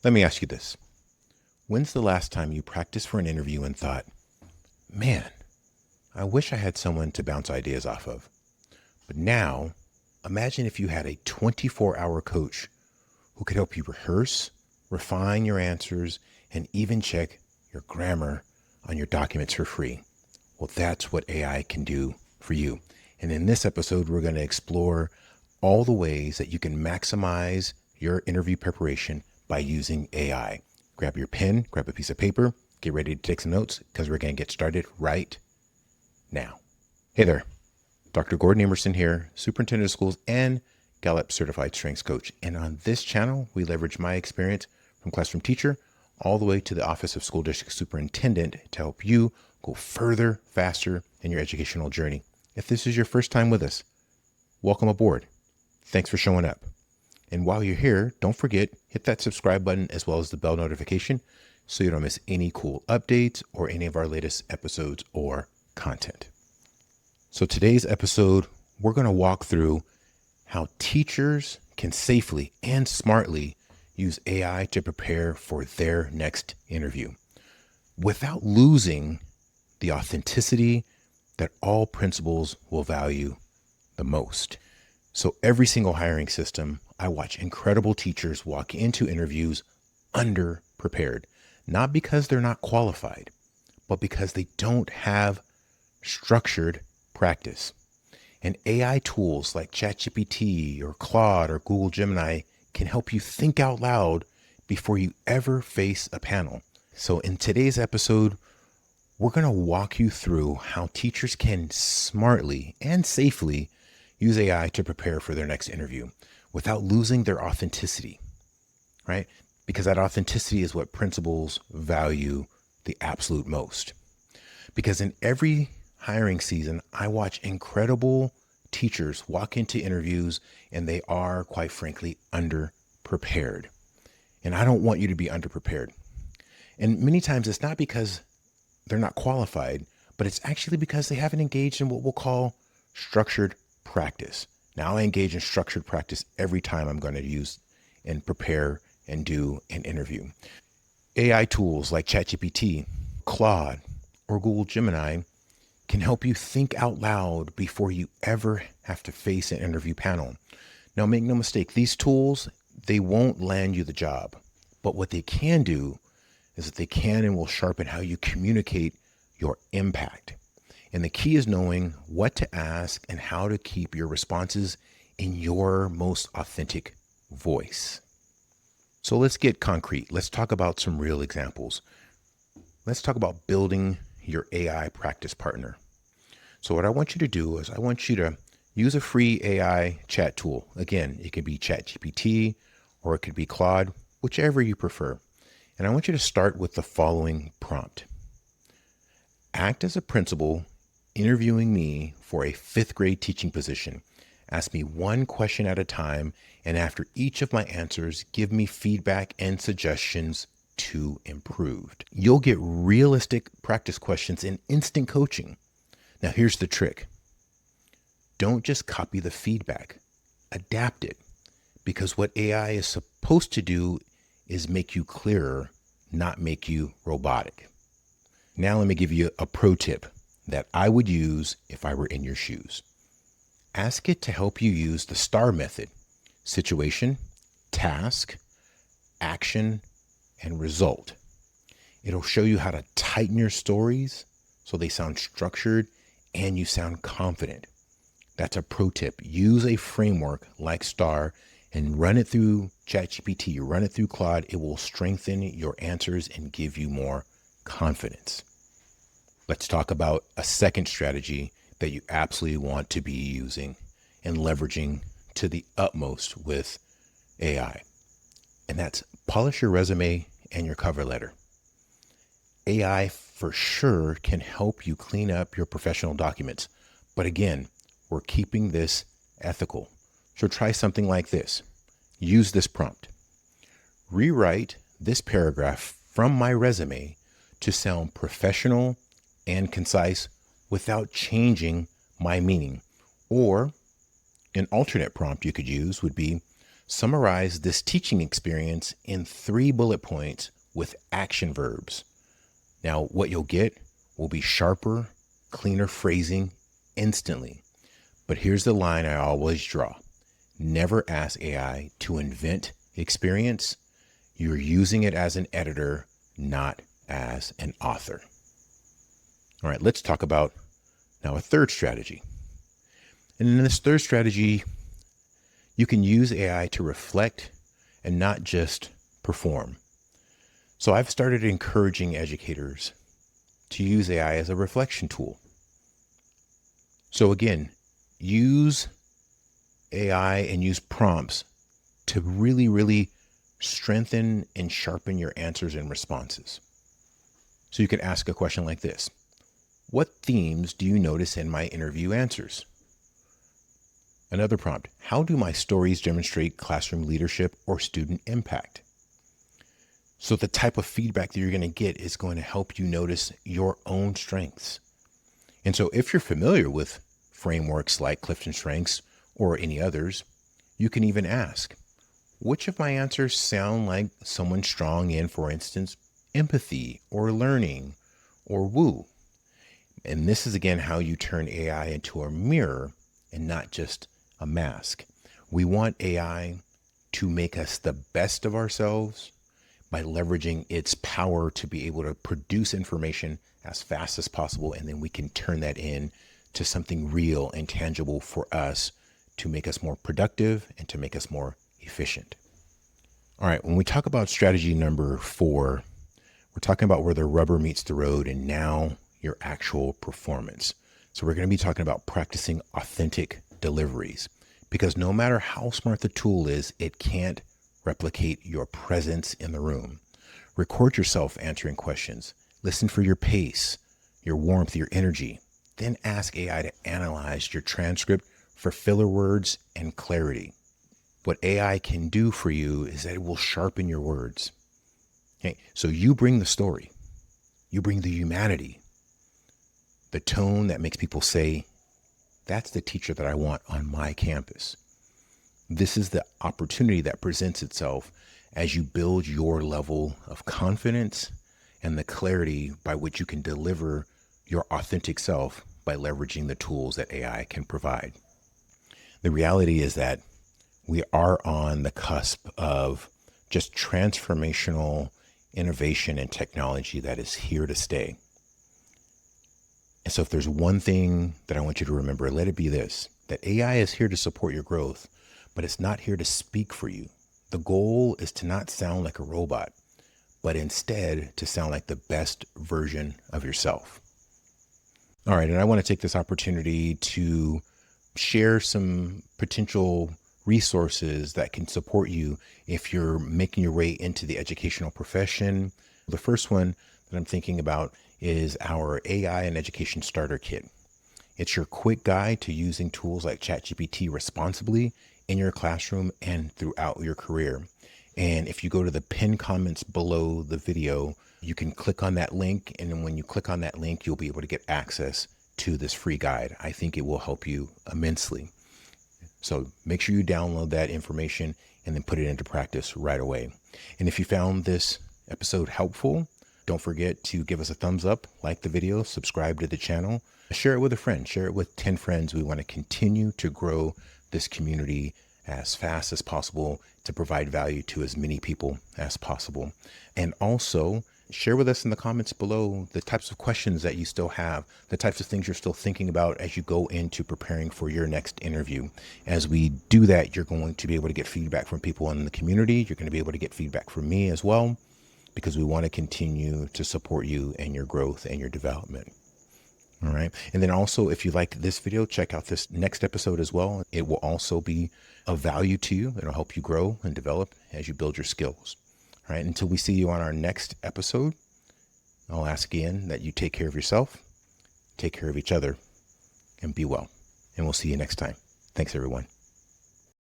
Let me ask you this. When's the last time you practiced for an interview and thought, man, I wish I had someone to bounce ideas off of? But now, imagine if you had a 24-hour coach who could help you rehearse, refine your answers, and even check your grammar on your documents for free. Well, that's what AI can do for you. And in this episode, we're going to explore all the ways that you can maximize your interview preparation by using AI. Grab your pen, grab a piece of paper, get ready to take some notes because we're going to get started right now. Hey there, Dr. Gordon Amerson here, Superintendent of Schools and Gallup Certified Strengths Coach. And on this channel, we leverage my experience from classroom teacher all the way to the Office of School District Superintendent to help you go further, faster in your educational journey. If this is your first time with us, welcome aboard. Thanks for showing up. And while you're here, don't forget, hit that subscribe button as well as the bell notification so you don't miss any cool updates or any of our latest episodes or content. So today's episode, we're going to walk through how teachers can safely and smartly use AI to prepare for their next interview without losing the authenticity that all principals will value the most. So every single hiring system, I watch incredible teachers walk into interviews under-prepared, not because they're not qualified, but because they don't have structured practice. And AI tools like ChatGPT or Claude or Google Gemini can help you think out loud before you ever face a panel. So in today's episode, we're going to walk you through how teachers can smartly and safely use AI to prepare for their next interview without losing their authenticity, right? Because that authenticity is what principals value the absolute most. Because in every hiring season, I watch incredible teachers walk into interviews and they are, quite frankly, underprepared. And I don't want you to be underprepared. And many times it's not because they're not qualified, but it's actually because they haven't engaged in what we'll call structured practice. Now I engage in structured practice every time I'm going to use and prepare and do an interview. AI tools like ChatGPT, Claude, or Google Gemini can help you think out loud before you ever have to face an interview panel. Now, make no mistake, these tools, they won't land you the job, but what they can do is that they can and will sharpen how you communicate your impact. And the key is knowing what to ask and how to keep your responses in your most authentic voice. So let's get concrete. Let's talk about some real examples. Let's talk about building your AI practice partner. So what I want you to do is I want you to use a free AI chat tool. Again, it could be ChatGPT or it could be Claude, whichever you prefer. And I want you to start with the following prompt. Act as a principal interviewing me for a 5th grade teaching position. Ask me one question at a time, and after each of my answers, give me feedback and suggestions to improve. You'll get realistic practice questions and instant coaching. Now here's the trick. Don't just copy the feedback, adapt it, because what AI is supposed to do is make you clearer, not make you robotic. Now let me give you a pro tip that I would use if I were in your shoes. Ask it to help you use the STAR method: situation, task, action, and result. It'll show you how to tighten your stories so they sound structured and you sound confident. That's a pro tip. Use a framework like STAR and run it through ChatGPT, run it through Claude. It will strengthen your answers and give you more confidence. Let's talk about a second strategy that you absolutely want to be using and leveraging to the utmost with AI. And that's polish your resume and your cover letter. AI for sure can help you clean up your professional documents. But again, we're keeping this ethical. So try something like this. Use this prompt. Rewrite this paragraph from my resume to sound professional and concise without changing my meaning. Or an alternate prompt you could use would be, Summarize this teaching experience in 3 bullet points with action verbs. Now, what you'll get will be sharper, cleaner phrasing instantly. But here's the line I always draw. Never ask AI to invent experience. You're using it as an editor, not as an author. All right, let's talk about now a third strategy. And in this third strategy, you can use AI to reflect and not just perform. So I've started encouraging educators to use AI as a reflection tool. So again, use AI and use prompts to really strengthen and sharpen your answers and responses. So you could ask a question like this. What themes do you notice in my interview answers? Another prompt, how do my stories demonstrate classroom leadership or student impact? So the type of feedback that you're going to get is going to help you notice your own strengths. And so if you're familiar with frameworks like Clifton Strengths or any others, you can even ask, which of my answers sound like someone strong in, for instance, empathy or learning or woo? And this is again how you turn AI into a mirror and not just a mask. We want AI to make us the best of ourselves by leveraging its power to be able to produce information as fast as possible. And then we can turn that in to something real and tangible for us to make us more productive and to make us more efficient. All right, when we talk about strategy number 4, we're talking about where the rubber meets the road and now your actual performance. So we're going to be talking about practicing authentic deliveries, because no matter how smart the tool is, it can't replicate your presence in the room. Record yourself answering questions. Listen for your pace, your warmth, your energy. Then ask AI to analyze your transcript for filler words and clarity. What AI can do for you is that it will sharpen your words. Okay, so you bring the story. You bring the humanity, the tone that makes people say, that's the teacher that I want on my campus. This is the opportunity that presents itself as you build your level of confidence and the clarity by which you can deliver your authentic self by leveraging the tools that AI can provide. The reality is that we are on the cusp of just transformational innovation and technology that is here to stay. And so if there's one thing that I want you to remember, let it be this, that AI is here to support your growth, but it's not here to speak for you. The goal is to not sound like a robot, but instead to sound like the best version of yourself. All right, and I want to take this opportunity to share some potential resources that can support you if you're making your way into the educational profession. The first one that I'm thinking about is our AI and Education Starter Kit. It's your quick guide to using tools like ChatGPT responsibly in your classroom and throughout your career. And if you go to the pinned comments below the video, you can click on that link. And then when you click on that link, you'll be able to get access to this free guide. I think it will help you immensely. So make sure you download that information and then put it into practice right away. And if you found this episode helpful, don't forget to give us a thumbs up, like the video, subscribe to the channel, share it with a friend, share it with 10 friends. We want to continue to grow this community as fast as possible to provide value to as many people as possible. And also share with us in the comments below the types of questions that you still have, the types of things you're still thinking about as you go into preparing for your next interview. As we do that, you're going to be able to get feedback from people in the community. You're going to be able to get feedback from me as well, because we want to continue to support you and your growth and your development. All right. And then also, if you liked this video, check out this next episode as well. It will also be of value to you. It'll help you grow and develop as you build your skills. All right. Until we see you on our next episode, I'll ask again that you take care of yourself, take care of each other, and be well. And we'll see you next time. Thanks, everyone.